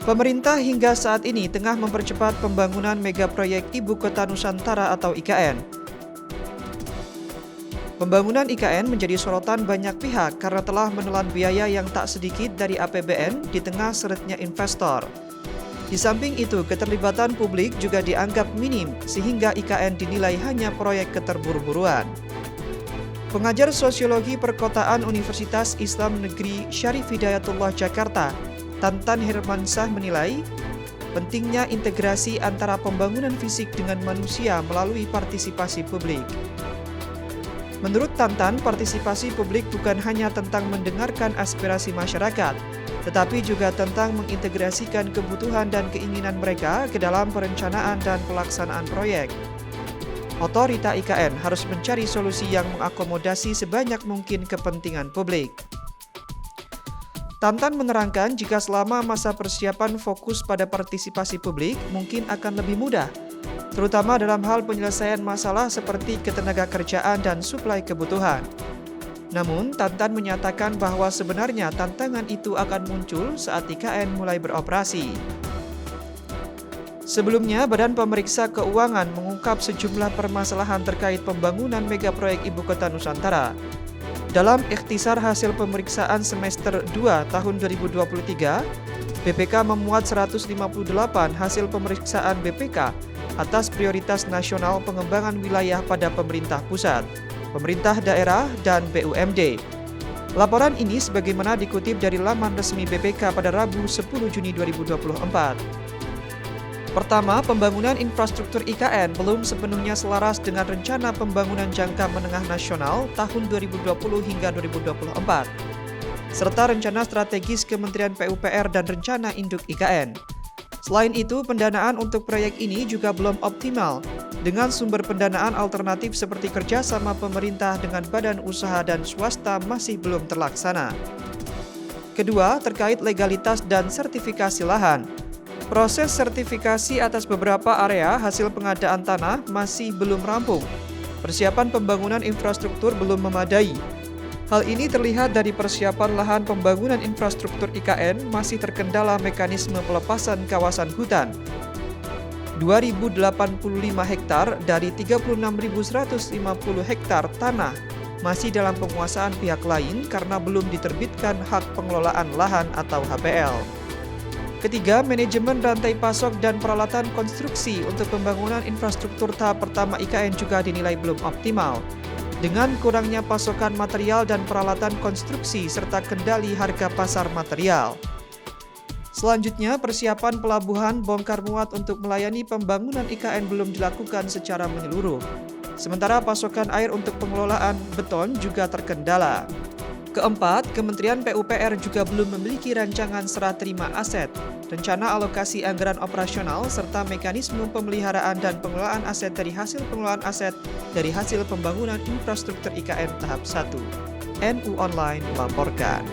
Pemerintah hingga saat ini tengah mempercepat pembangunan mega proyek Ibu Kota Nusantara atau IKN. Pembangunan IKN menjadi sorotan banyak pihak karena telah menelan biaya yang tak sedikit dari APBN di tengah seretnya investor. Di samping itu, keterlibatan publik juga dianggap minim sehingga IKN dinilai hanya proyek keterburu-buruan. Pengajar Sosiologi Perkotaan Universitas Islam Negeri Syarif Hidayatullah Jakarta, Tantan Hermansyah menilai pentingnya integrasi antara pembangunan fisik dengan manusia melalui partisipasi publik. Menurut Tantan, partisipasi publik bukan hanya tentang mendengarkan aspirasi masyarakat, tetapi juga tentang mengintegrasikan kebutuhan dan keinginan mereka ke dalam perencanaan dan pelaksanaan proyek. Otorita IKN harus mencari solusi yang mengakomodasi sebanyak mungkin kepentingan publik. Tantan menerangkan jika selama masa persiapan fokus pada partisipasi publik mungkin akan lebih mudah, terutama dalam hal penyelesaian masalah seperti ketenaga kerjaan dan suplai kebutuhan. Namun, Tantan menyatakan bahwa sebenarnya tantangan itu akan muncul saat IKN mulai beroperasi. Sebelumnya, Badan Pemeriksa Keuangan mengungkap sejumlah permasalahan terkait pembangunan mega proyek Ibu Kota Nusantara. Dalam ikhtisar hasil pemeriksaan semester 2 tahun 2023, BPK memuat 158 hasil pemeriksaan BPK atas prioritas nasional pengembangan wilayah pada pemerintah pusat, pemerintah daerah, dan BUMD. Laporan ini sebagaimana dikutip dari laman resmi BPK pada Rabu 10 Juni 2024. Pertama, pembangunan infrastruktur IKN belum sepenuhnya selaras dengan rencana pembangunan jangka menengah nasional tahun 2020 hingga 2024, serta rencana strategis Kementerian PUPR dan rencana induk IKN. Selain itu, pendanaan untuk proyek ini juga belum optimal, dengan sumber pendanaan alternatif seperti kerjasama pemerintah dengan badan usaha dan swasta masih belum terlaksana. Kedua, terkait legalitas dan sertifikasi lahan. Proses sertifikasi atas beberapa area hasil pengadaan tanah masih belum rampung. Persiapan pembangunan infrastruktur belum memadai. Hal ini terlihat dari persiapan lahan pembangunan infrastruktur IKN masih terkendala mekanisme pelepasan kawasan hutan. 2.085 hektar dari 36.150 hektar tanah masih dalam penguasaan pihak lain karena belum diterbitkan hak pengelolaan lahan atau HPL. Ketiga, manajemen rantai pasok dan peralatan konstruksi untuk pembangunan infrastruktur tahap pertama IKN juga dinilai belum optimal, dengan kurangnya pasokan material dan peralatan konstruksi serta kendali harga pasar material. Selanjutnya, persiapan pelabuhan bongkar muat untuk melayani pembangunan IKN belum dilakukan secara menyeluruh. Sementara pasokan air untuk pengelolaan beton juga terkendala. Keempat, Kementerian PUPR juga belum memiliki rancangan serah terima aset, rencana alokasi anggaran operasional, serta mekanisme pemeliharaan dan pengelolaan aset dari hasil pengelolaan aset dari hasil pembangunan infrastruktur IKN tahap 1. NU Online melaporkan.